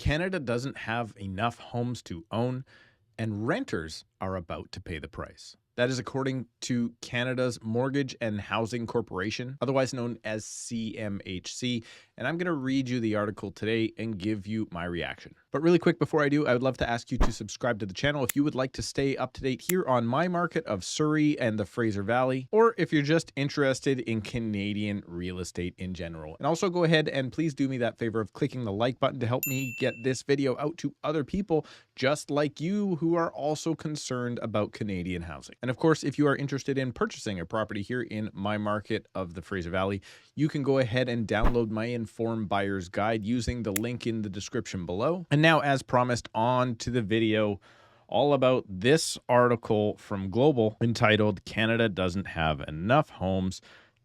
Canada doesn't have enough homes to own, and renters are about to pay the price. That is according to Canada's Mortgage and Housing Corporation, otherwise known as CMHC. And I'm going to read you the article today and give you my reaction. But really quick before I do, I would love to ask you to subscribe to the channel if you would like to stay up to date here on my market of Surrey and the Fraser Valley, or if you're just interested in Canadian real estate in general. And also go ahead and please do me that favor of clicking the like button to help me get this video out to other people just like you who are also concerned about Canadian housing. And of course, if you are interested in purchasing a property here in my market of the Fraser Valley, you can go ahead and download my Informed Buyer's Guide using the link in the description below. And now, as promised, on to the video all about this article from Global entitled "Canada Doesn't Have Enough Homes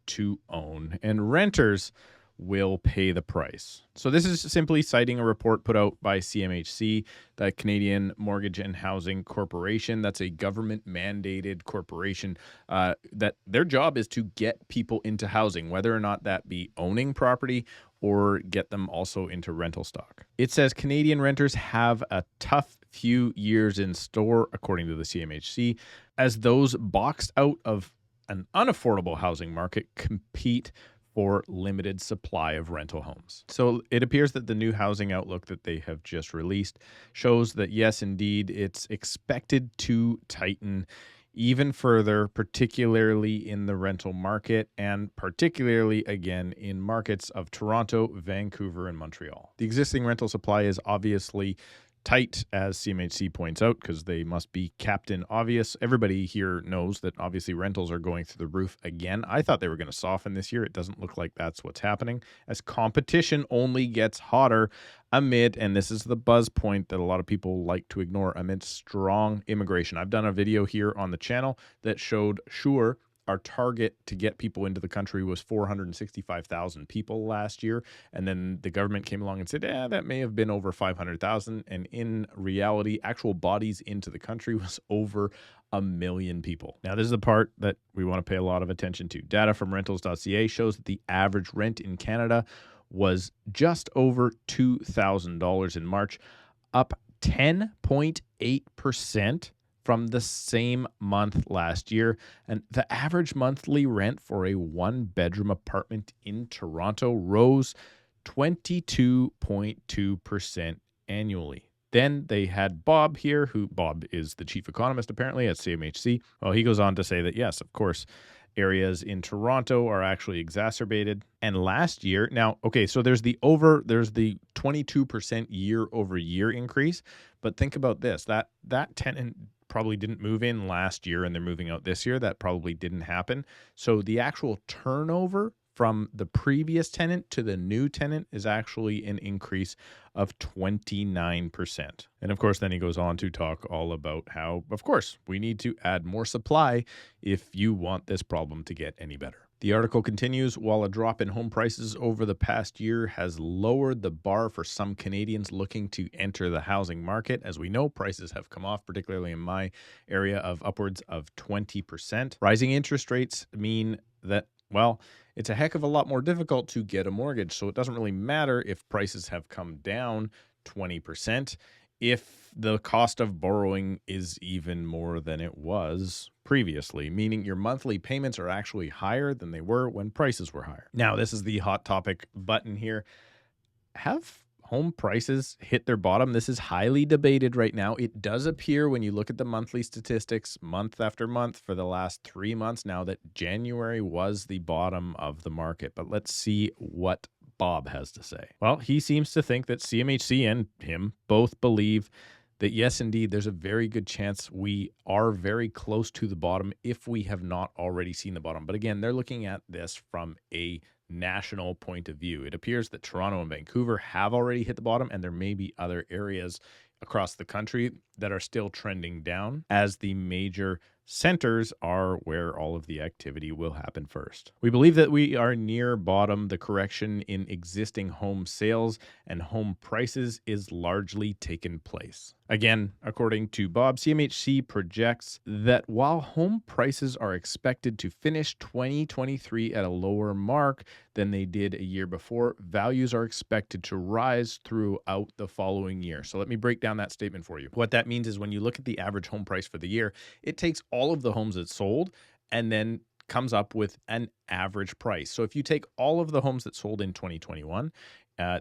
to Own and Renters Will Pay the Price." So this is simply citing a report put out by CMHC, the Canadian Mortgage and Housing Corporation. That's a government-mandated corporation that their job is to get people into housing, whether or not that be owning property or get them also into rental stock. It says Canadian renters have a tough few years in store, according to the CMHC, as those boxed out of an unaffordable housing market compete for limited supply of rental homes. So it appears that the new housing outlook that they have just released shows that, yes, indeed, it's expected to tighten even further, particularly in the rental market and particularly, again, in markets of Toronto, Vancouver, and Montreal. The existing rental supply is obviously tight, as CMHC points out, because they must be Captain Obvious. Everybody here knows that obviously rentals are going through the roof again. I thought they were going to soften this year. It doesn't look like that's what's happening, as competition only gets hotter amid, and this is the buzz point that a lot of people like to ignore, amid strong immigration. I've done a video here on the channel that showed, sure, our target to get people into the country was 465,000 people last year. And then the government came along and said, that may have been over 500,000. And in reality, actual bodies into the country was over 1 million people. Now, this is the part that we want to pay a lot of attention to. Data from rentals.ca shows that the average rent in Canada was just over $2,000 in March, up 10.8% from the same month last year. And the average monthly rent for a one-bedroom apartment in Toronto rose 22.2% annually. Then they had Bob here, who Bob is the chief economist apparently at CMHC. Well, he goes on to say that, yes, of course, areas in Toronto are actually exacerbated. And last year, now, okay, so there's the 22% year over year increase. But think about this, that tenant probably didn't move in last year and they're moving out this year. That probably didn't happen. So the actual turnover from the previous tenant to the new tenant is actually an increase of 29%. And of course, then he goes on to talk all about how, of course, we need to add more supply if you want this problem to get any better. The article continues, while a drop in home prices over the past year has lowered the bar for some Canadians looking to enter the housing market. As we know, prices have come off, particularly in my area, of upwards of 20%. Rising interest rates mean that, well, it's a heck of a lot more difficult to get a mortgage. So it doesn't really matter if prices have come down 20% if the cost of borrowing is even more than it was previously, meaning your monthly payments are actually higher than they were when prices were higher. Now, this is the hot topic button here. Have home prices hit their bottom? This is highly debated right now. It does appear when you look at the monthly statistics month after month for the last 3 months now that January was the bottom of the market. But let's see what Bob has to say. Well, he seems to think that CMHC and him both believe that, yes, indeed, there's a very good chance we are very close to the bottom if we have not already seen the bottom. But again, they're looking at this from a national point of view. It appears that Toronto and Vancouver have already hit the bottom, and there may be other areas across the country that are still trending down, as the major centers are where all of the activity will happen first. We believe that we are near bottom. The correction in existing home sales and home prices is largely taken place. Again, according to Bob, CMHC projects that while home prices are expected to finish 2023 at a lower mark than they did a year before, values are expected to rise throughout the following year. So let me break down that statement for you. What that means is when you look at the average home price for the year, it takes all of the homes that sold and then comes up with an average price. So if you take all of the homes that sold in 2021,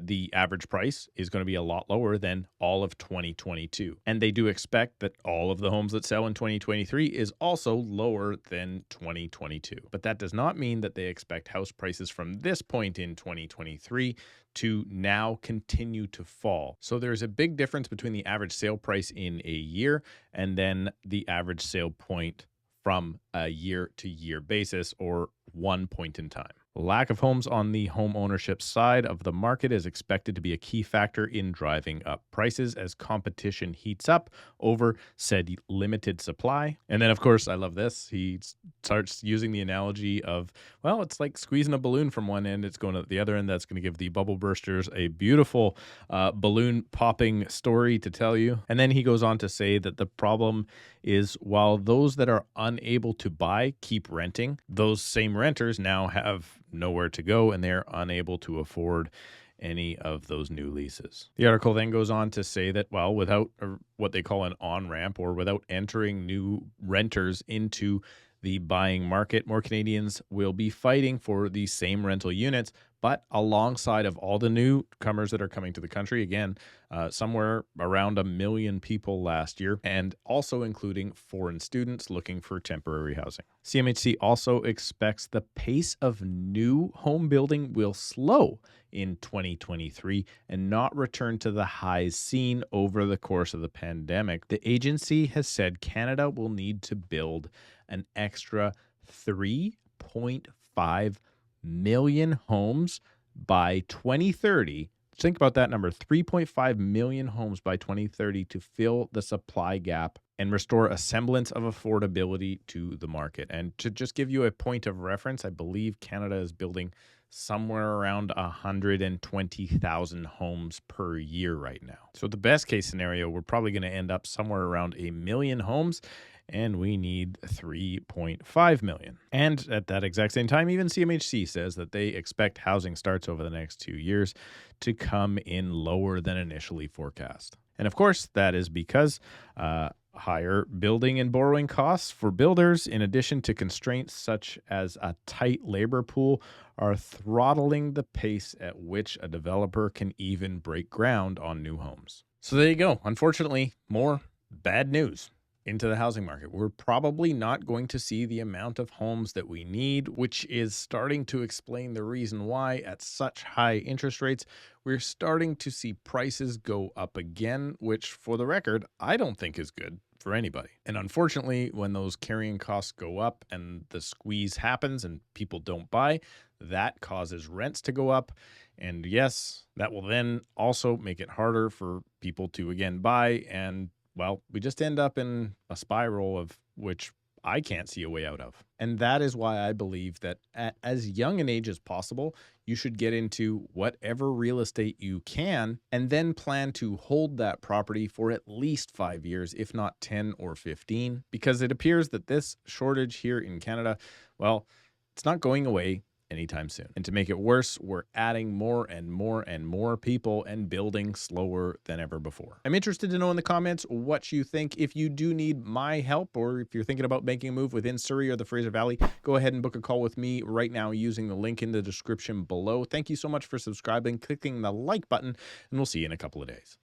the average price is going to be a lot lower than all of 2022. And they do expect that all of the homes that sell in 2023 is also lower than 2022. But that does not mean that they expect house prices from this point in 2023 to now continue to fall. So there's a big difference between the average sale price in a year and then the average sale point from a year-to-year basis or one point in time. Lack of homes on the home ownership side of the market is expected to be a key factor in driving up prices as competition heats up over said limited supply. And then, of course, I love this. He starts using the analogy of, well, it's like squeezing a balloon from one end, it's going to the other end. That's going to give the bubble bursters a beautiful balloon popping story to tell you. And then he goes on to say that the problem is while those that are unable to buy keep renting, those same renters now have nowhere to go and they're unable to afford any of those new leases. The article then goes on to say that, well, without what they call an on-ramp or without entering new renters into the buying market, more Canadians will be fighting for these same rental units, but alongside of all the newcomers that are coming to the country, again, somewhere around 1 million people last year, and also including foreign students looking for temporary housing. CMHC also expects the pace of new home building will slow in 2023 and not return to the highs seen over the course of the pandemic. The agency has said Canada will need to build an extra 3.5 million homes by 2030. Think about that number, 3.5 million homes by 2030 to fill the supply gap and restore a semblance of affordability to the market. And to just give you a point of reference, I believe Canada is building somewhere around 120,000 homes per year right now. So the best case scenario, we're probably going to end up somewhere around 1 million homes, and we need 3.5 million. And at that exact same time, even CMHC says that they expect housing starts over the next 2 years to come in lower than initially forecast. And of course, that is because higher building and borrowing costs for builders, in addition to constraints such as a tight labor pool, are throttling the pace at which a developer can even break ground on new homes. So there you go. Unfortunately, more bad news into the housing market. We're probably not going to see the amount of homes that we need, which is starting to explain the reason why at such high interest rates, we're starting to see prices go up again, which for the record, I don't think is good for anybody. And unfortunately, when those carrying costs go up and the squeeze happens and people don't buy, that causes rents to go up. And yes, that will then also make it harder for people to again buy, and well, we just end up in a spiral of which I can't see a way out of. And that is why I believe that at as young an age as possible, you should get into whatever real estate you can and then plan to hold that property for at least 5 years, if not 10 or 15, because it appears that this shortage here in Canada, well, it's not going away anytime soon. And to make it worse, we're adding more and more and more people and building slower than ever before. I'm interested to know in the comments what you think. If you do need my help, or if you're thinking about making a move within Surrey or the Fraser Valley, go ahead and book a call with me right now using the link in the description below. Thank you so much for subscribing, clicking the like button, and we'll see you in a couple of days.